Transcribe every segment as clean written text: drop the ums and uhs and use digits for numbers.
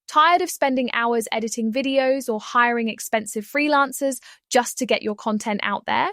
Tired of spending hours editing videos or hiring expensive freelancers just to get your content out there?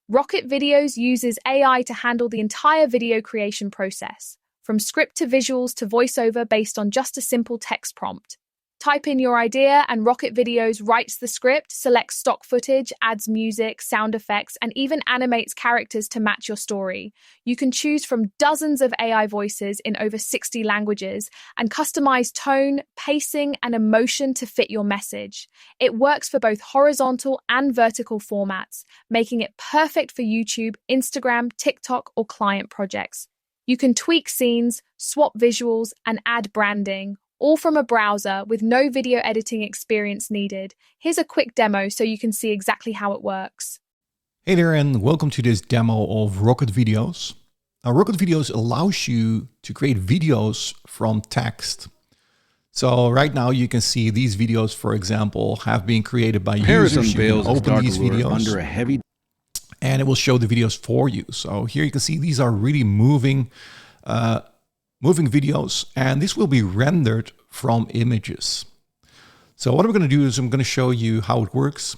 Rocket Videos uses AI to handle the entire video creation process, from script to visuals to voiceover based on just a simple text prompt. Type in your idea and Rocket Videos writes the script, selects stock footage, adds music, sound effects, and even animates characters to match your story. You can choose from dozens of AI voices in over 60 languages and customize tone, pacing, and emotion to fit your message. It works for both horizontal and vertical formats, making it perfect for YouTube, Instagram, TikTok, or client projects. You can tweak scenes, swap visuals, and add branding, all from a browser with no video editing experience needed. Here's a quick demo so you can see exactly how it works. Hey there, and welcome to this demo of Rocket Videos. Now, Rocket Videos allows you to create videos from text. So right now you can see these videos, for example, have been created by users. You can open these videos under a heavy, and it will show the videos for you. So here you can see these are really moving videos, and this will be rendered from images. So what I'm going to do is I'm going to show you how it works.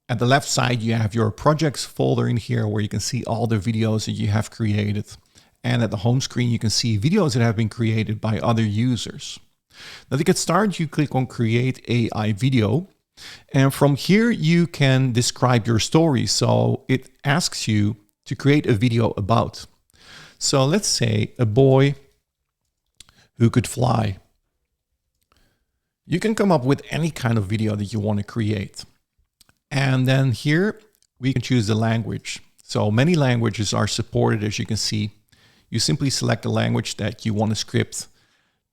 At the left side, you have your projects folder in here where you can see all the videos that you have created. And at the home screen, you can see videos that have been created by other users. Now to get started, you click on Create AI Video. And from here, you can describe your story. So it asks you to create a video about. So let's say a boy who could fly. You can come up with any kind of video that you want to create. And then here we can choose the language. So many languages are supported, as you can see. You simply select the language that you want a script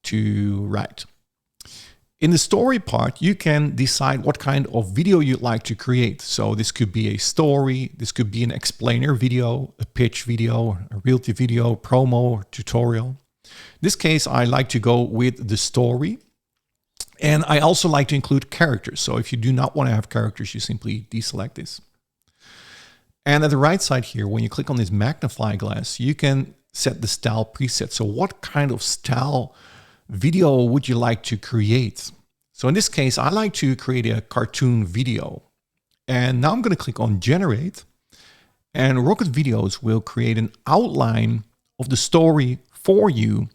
to write. In the story part, you can decide what kind of video you'd like to create. So this could be a story, this could be an explainer video, a pitch video, a realty video, promo, or tutorial. In this case, I like to go with the story. And I also like to include characters. So if you do not want to have characters, you simply deselect this. And at the right side here, when you click on this magnifying glass, you can set the style preset. So what kind of style video would you like to create? So in this case, I like to create a cartoon video. And now I'm going to click on Generate. And Rocket Videos will create an outline of the story for you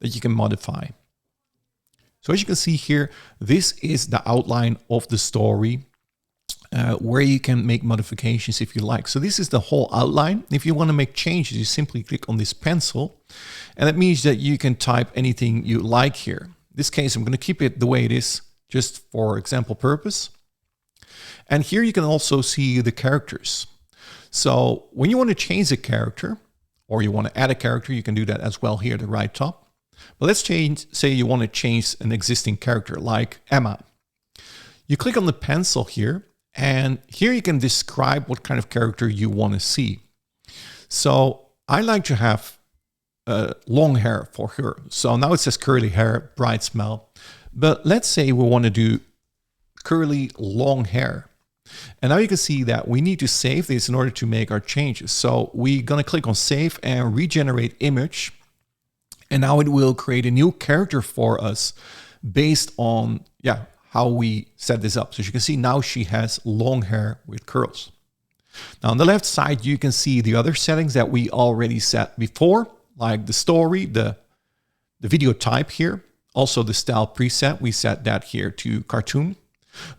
that you can modify. So as you can see here, this is the outline of the story where you can make modifications if you like. So this is the whole outline. If you want to make changes, you simply click on this pencil. And that means that you can type anything you like here. In this case, I'm going to keep it the way it is, just for example purpose. And here you can also see the characters. So when you want to change a character, or you want to add a character, you can do that as well here at the right top. But let's say you want to change an existing character like Emma. You click on the pencil here, and here you can describe what kind of character you want to see. So I like to have long hair for her. So now it says curly hair, bright smile. But let's say we want to do curly long hair. And now you can see that we need to save this in order to make our changes. So we're going to click on Save and Regenerate Image. And now it will create a new character for us based on how we set this up. So as you can see, now she has long hair with curls. Now on the left side, you can see the other settings that we already set before, like the story, the video type here. Also the style preset, we set that here to cartoon.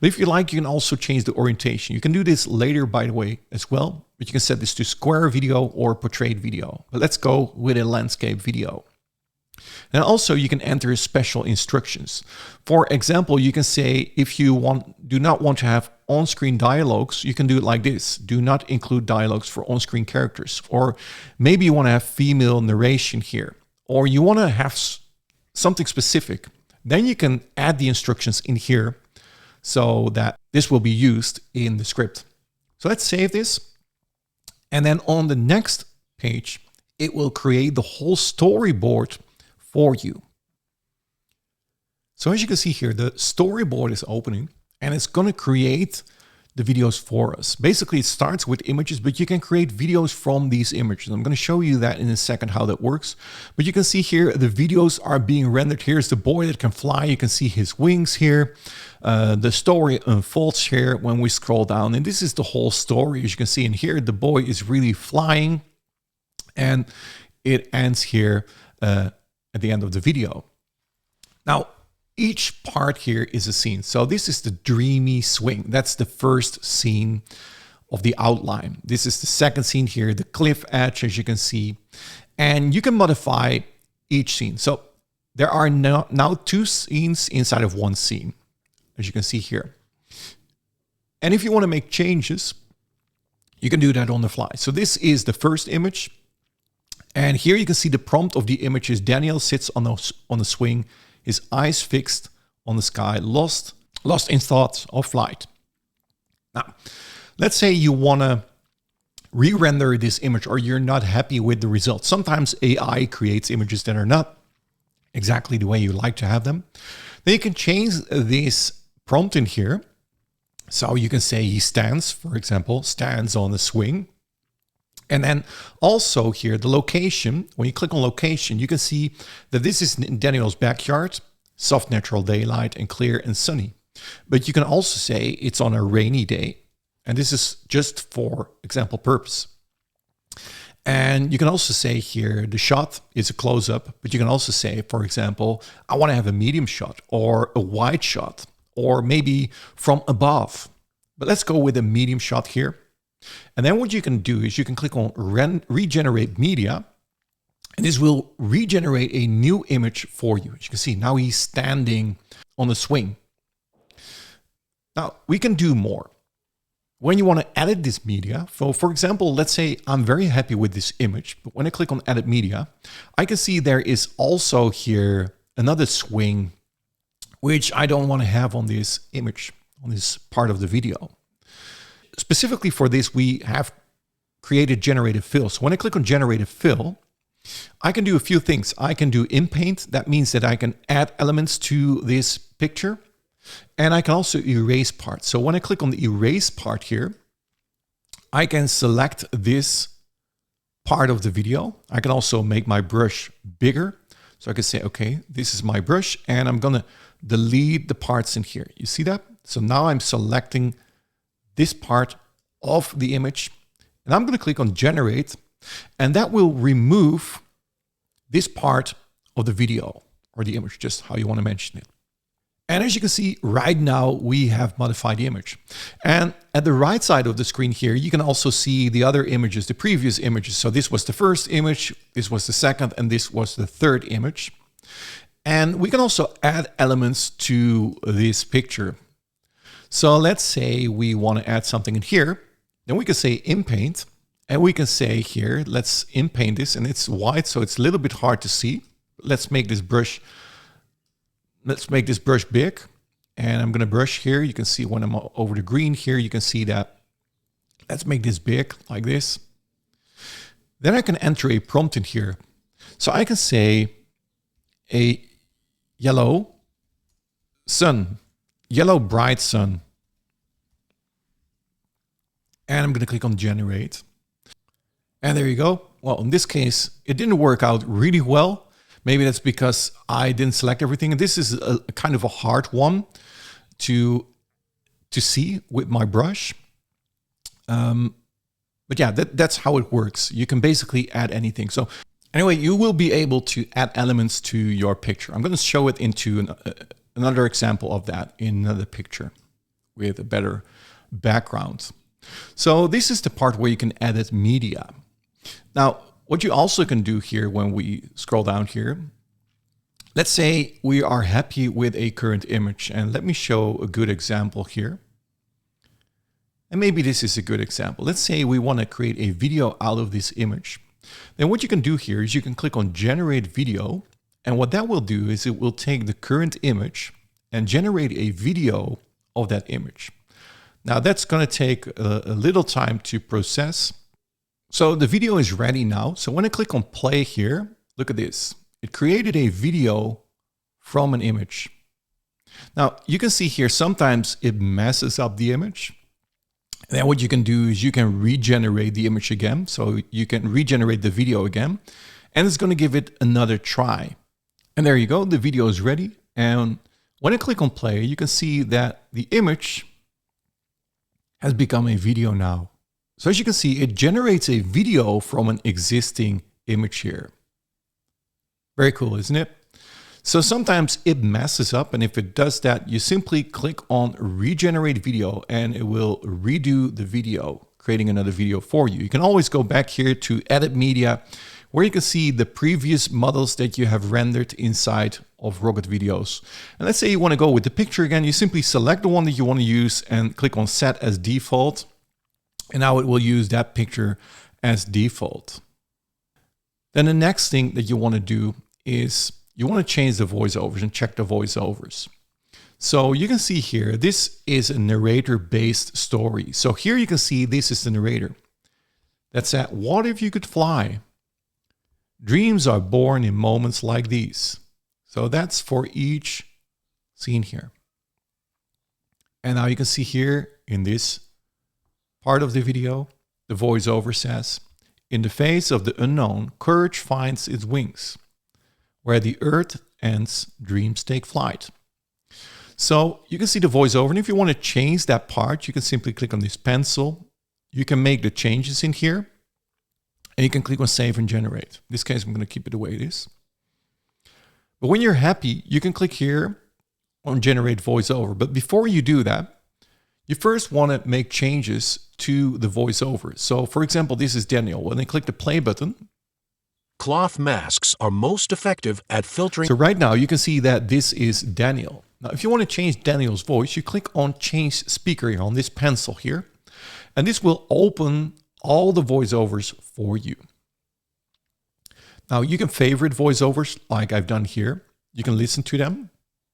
But if you like, you can also change the orientation. You can do this later, by the way, as well. But you can set this to square video or portrait video. But let's go with a landscape video. And also you can enter special instructions. For example, you can say if you do not want to have on-screen dialogues, you can do it like this. Do not include dialogues for on-screen characters. Or maybe you want to have female narration here. Or you want to have something specific. Then you can add the instructions in here so that this will be used in the script. So let's save this. And then on the next page, it will create the whole storyboard for you. So as you can see here, the storyboard is opening and it's going to create the videos for us. Basically, it starts with images, but you can create videos from these images. I'm going to show you that in a second how that works. But you can see here the videos are being rendered. Here's the boy that can fly. You can see his wings here. The story unfolds here when we scroll down. And this is the whole story. As you can see in here, the boy is really flying. And it ends here at the end of the video. Now, each part here is a scene. So this is the dreamy swing. That's the first scene of the outline. This is the second scene here, the cliff edge, as you can see. And you can modify each scene. So there are now two scenes inside of one scene, as you can see here. And if you want to make changes, you can do that on the fly. So this is the first image. And here you can see the prompt of the image is Daniel sits on the swing, his eyes fixed on the sky, lost in thoughts of flight. Now, let's say you want to re-render this image or you're not happy with the results. Sometimes AI creates images that are not exactly the way you like to have them. Then you can change this prompt in here. So you can say he stands, for example, stands on the swing. And then also here, the location, when you click on location, you can see that this is in Daniel's backyard, soft natural daylight and clear and sunny. But you can also say it's on a rainy day. And this is just for example purpose. And you can also say here, the shot is a close-up, but you can also say, for example, I want to have a medium shot or a wide shot, or maybe from above. But let's go with a medium shot here. And then what you can do is you can click on regenerate media, and this will regenerate a new image for you. As you can see, now he's standing on the swing. Now we can do more. When you want to edit this media, so for example, let's say I'm very happy with this image, but when I click on edit media, I can see there is also here another swing, which I don't want to have on this image, on this part of the video. Specifically for this, we have created generated fill. So when I click on generated fill, I can do a few things. I can do in paint. That means that I can add elements to this picture. And I can also erase parts. So when I click on the erase part here, I can select this part of the video. I can also make my brush bigger. So I can say, okay, this is my brush, and I'm going to delete the parts in here. You see that? So now I'm selecting this part of the image, and I'm going to click on generate, and that will remove this part of the video or the image, just how you want to mention it. And as you can see right now, we have modified the image. And at the right side of the screen here, you can also see the other images, the previous images. So this was the first image, this was the second, and this was the third image. And we can also add elements to this picture. So let's say we want to add something in here. Then we can say in paint, and we can say here, let's in paint this, and it's white, so it's a little bit hard to see. Let's make this brush big, and I'm going to brush here. You can see when I'm over the green here, you can see that. Let's make this big like this. Then I can enter a prompt in here. So I can say a yellow sun, yellow bright sun. And I'm going to click on generate. And there you go. Well, in this case, it didn't work out really well. Maybe that's because I didn't select everything. And this is a kind of a hard one to see with my brush. But yeah, that's how it works. You can basically add anything. So anyway, you will be able to add elements to your picture. I'm going to show it into another example of that in another picture with a better background. So this is the part where you can edit media. Now, what you also can do here when we scroll down here, let's say we are happy with a current image, and let me show a good example here. And maybe this is a good example. Let's say we want to create a video out of this image. Then what you can do here is you can click on generate video. And what that will do is it will take the current image and generate a video of that image. Now that's going to take a little time to process. So the video is ready now. So when I click on play here, look at this. It created a video from an image. Now you can see here, sometimes it messes up the image. Then what you can do is you can regenerate the image again. So you can regenerate the video again, and it's going to give it another try. And there you go, the video is ready. And when I click on play, you can see that the image has become a video now. So as you can see, it generates a video from an existing image here. Very cool, isn't it? So sometimes it messes up, and if it does that, you simply click on regenerate video and it will redo the video, creating another video for you. You can always go back here to edit media, where you can see the previous models that you have rendered inside of Rocket Videos. And let's say you want to go with the picture again, you simply select the one that you want to use and click on set as default. And now it will use that picture as default. Then the next thing that you want to do is you want to change the voiceovers and check the voiceovers. So you can see here, this is a narrator-based story. So here you can see this is the narrator that said, "What if you could fly? Dreams are born in moments like these." So that's for each scene here. And now you can see here in this part of the video, the voiceover says, "In the face of the unknown, courage finds its wings. Where the earth ends, dreams take flight." So you can see the voiceover, and if you want to change that part, you can simply click on this pencil. You can make the changes in here, and you can click on save and generate. In this case, I'm going to keep it the way it is. But when you're happy, you can click here on generate voiceover. But before you do that, you first want to make changes to the voiceover. So for example, this is Daniel. When I click the play button, cloth masks are most effective at filtering. So right now you can see that this is Daniel. Now, if you want to change Daniel's voice, you click on change speaker here on this pencil here, and this will open all the voiceovers for you. Now you can favorite voiceovers like I've done here. You can listen to them.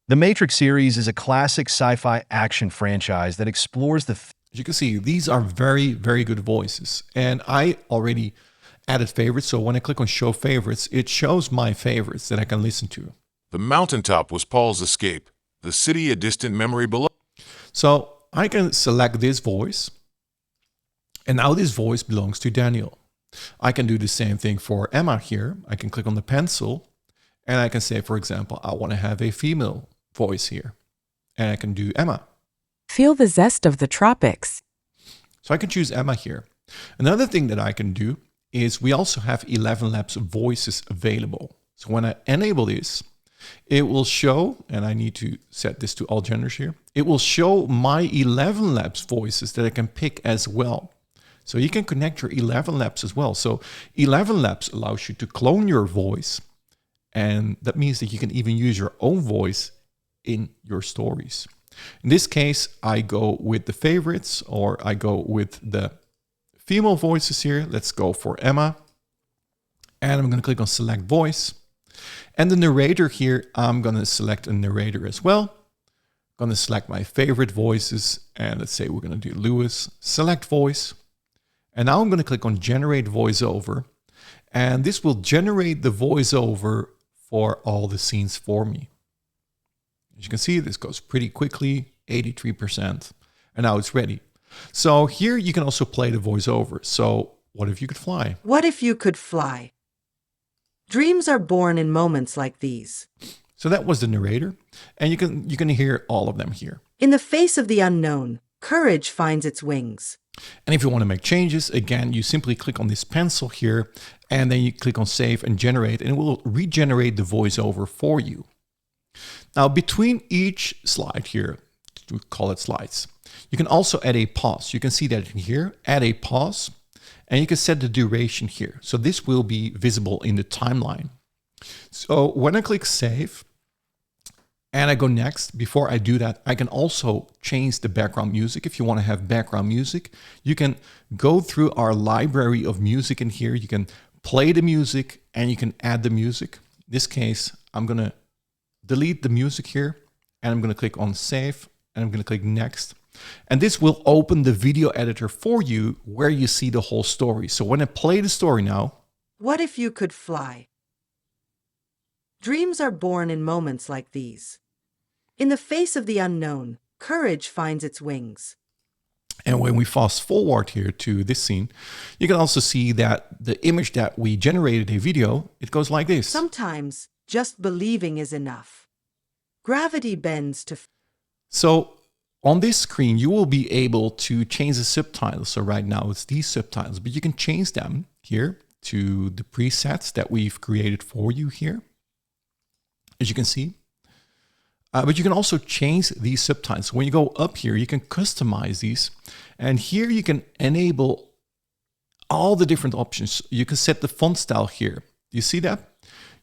The Matrix series is a classic sci-fi action franchise that explores the... As you can see, these are very, very good voices. And I already added favorites. So when I click on show favorites, it shows my favorites that I can listen to. The mountaintop was Paul's escape. The city a distant memory below. So I can select this voice. And now this voice belongs to Daniel. I can do the same thing for Emma here. I can click on the pencil and I can say, for example, I want to have a female voice here. And I can do Emma. Feel the zest of the tropics. So I can choose Emma here. Another thing that I can do is we also have 11 Labs voices available. So when I enable this, it will show, and I need to set this to all genders here, it will show my 11 Labs voices that I can pick as well. So you can connect your 11 Labs as well. So 11 Labs allows you to clone your voice. And that means that you can even use your own voice in your stories. In this case, I go with the favorites, or I go with the female voices here. Let's go for Emma. And I'm going to click on select voice. And the narrator here, I'm going to select a narrator as well. I'm going to select my favorite voices. And let's say we're going to do Lewis, select voice. And now I'm going to click on generate voiceover. And this will generate the voiceover for all the scenes for me. As you can see, this goes pretty quickly, 83%. And now it's ready. So here you can also play the voiceover. So what if you could fly? What if you could fly? Dreams are born in moments like these. So that was the narrator. And you can hear all of them here. In the face of the unknown, courage finds its wings. And if you want to make changes, again, you simply click on this pencil here, and then you click on save and generate, and it will regenerate the voiceover for you. Now, between each slide here, we call it slides, you can also add a pause. You can see that in here, add a pause, and you can set the duration here. So this will be visible in the timeline. So when I click save, and I go next, before I do that, I can also change the background music. If you want to have background music, you can go through our library of music in here. You can play the music and you can add the music. In this case, I'm going to delete the music here and I'm going to click on save and I'm going to click next. And this will open the video editor for you where you see the whole story. So when I play the story now. What if you could fly? Dreams are born in moments like these. In the face of the unknown, courage finds its wings. And when we fast forward here to this scene, you can also see that the image that we generated a video, it goes like this. Sometimes just believing is enough. Gravity bends to... So on this screen, you will be able to change the subtitles. So right now it's these subtitles, but you can change them here to the presets that we've created for you here, as you can see. But you can also change these subtitles. When you go up here, you can customize these. And here you can enable all the different options. You can set the font style here. You see that?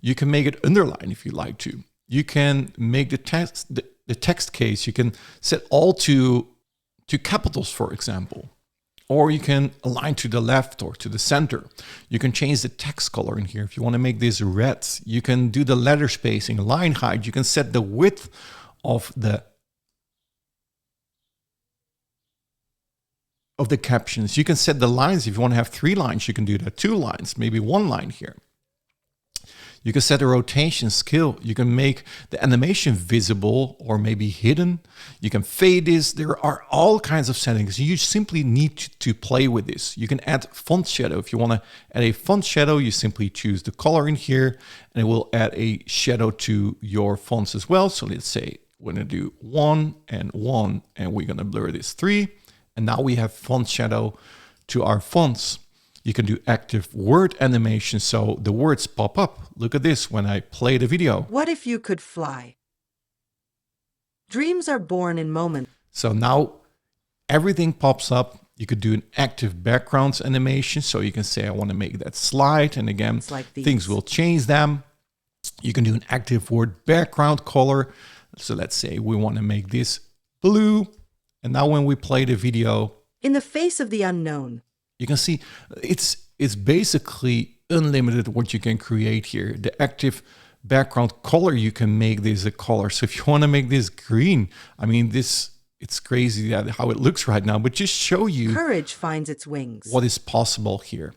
You can make it underline if you like to. You can make the text case. You can set all to capitals, for example. Or you can align to the left or to the center. You can change the text color in here. If you want to make this red, you can do the letter spacing, line height. You can set the width of the captions. You can set the lines. If you want to have 3 lines, you can do that. 2 lines, maybe 1 line here. You can set the rotation scale. You can make the animation visible or maybe hidden. You can fade this. There are all kinds of settings. You simply need to play with this. You can add font shadow. If you want to add a font shadow, you simply choose the color in here and it will add a shadow to your fonts as well. So let's say we're going to do 1 and 1 and we're going to blur this 3. And now we have font shadow to our fonts. You can do active word animation, so the words pop up. Look at this when I play the video. What if you could fly? Dreams are born in moments. So now everything pops up. You could do an active backgrounds animation. So you can say, I want to make that slide. And again, like things will change them. You can do an active word background color. So let's say we want to make this blue. And now when we play the video, in the face of the unknown, you can see it's basically unlimited what you can create here. The active background color, you can make this a color. So if you want to make this green, I mean, it's crazy how it looks right now, but just show you courage finds its wings. What is possible here.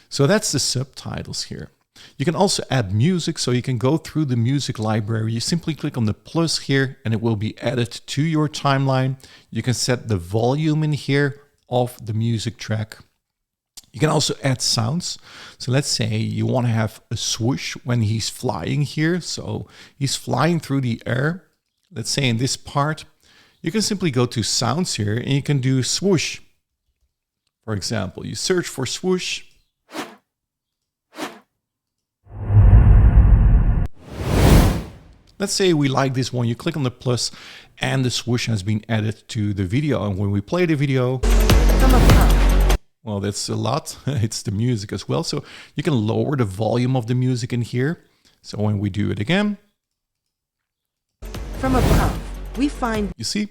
So that's the subtitles here. You can also add music, so you can go through the music library. You simply click on the plus here and it will be added to your timeline. You can set the volume in here of the music track. You can also add sounds. So let's say you want to have a swoosh when he's flying here. So he's flying through the air. Let's say in this part, you can simply go to sounds here and you can do swoosh. For example, you search for swoosh. Let's say we like this one. You click on the plus and the swoosh has been added to the video. And when we play the video, well, that's a lot. It's the music as well. So you can lower the volume of the music in here. So when we do it again, from above, we find, you see,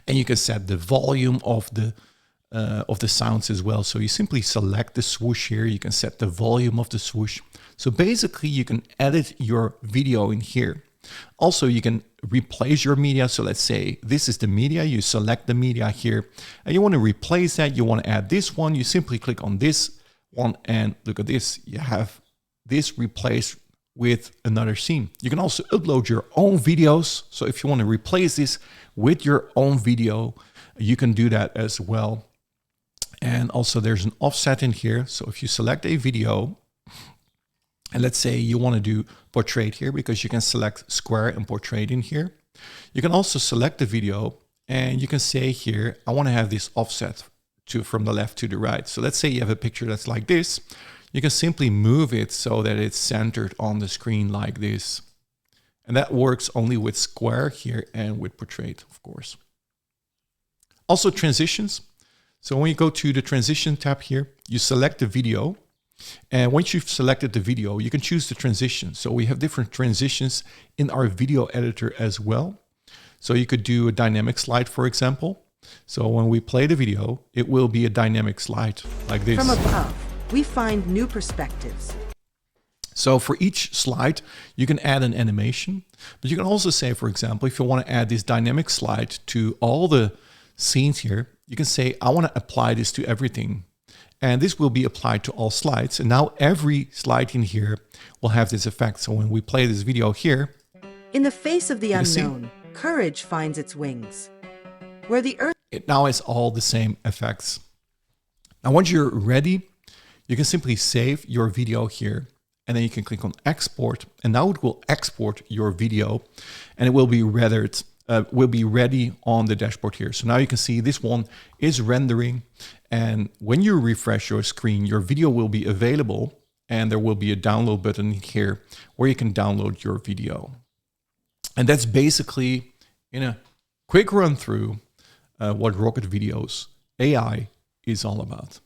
and you can set the volume of the sounds as well. So you simply select the swoosh here. You can set the volume of the swoosh. So basically you can edit your video in here. Also, you can replace your media. So let's say this is the media. You select the media here and you want to replace that. You want to add this one. You simply click on this one and look at this. You have this replaced with another scene. You can also upload your own videos. So if you want to replace this with your own video, you can do that as well. And also there's an offset in here. So if you select a video, and let's say you want to do portrait here, because you can select square and portrait in here. You can also select the video and you can say here, I want to have this offset from the left to the right. So let's say you have a picture that's like this. You can simply move it so that it's centered on the screen like this. And that works only with square here and with portrait, of course. Also transitions. So when you go to the transition tab here, you select the video. And once you've selected the video, you can choose the transition. So we have different transitions in our video editor as well. So you could do a dynamic slide, for example. So when we play the video, it will be a dynamic slide like this. From above, we find new perspectives. So for each slide, you can add an animation. But you can also say, for example, if you want to add this dynamic slide to all the scenes here, you can say, I want to apply this to everything. And this will be applied to all slides. And now every slide in here will have this effect. So when we play this video here, in the face of the unknown, courage finds its wings. Where the earth... it now has all the same effects. Now, once you're ready, you can simply save your video here, and then you can click on export, and now it will export your video, and it will be ready on the dashboard here. So now you can see this one is rendering, and when you refresh your screen, your video will be available, and there will be a download button here where you can download your video. And that's basically, in a quick run through, what Rocket Videos AI is all about.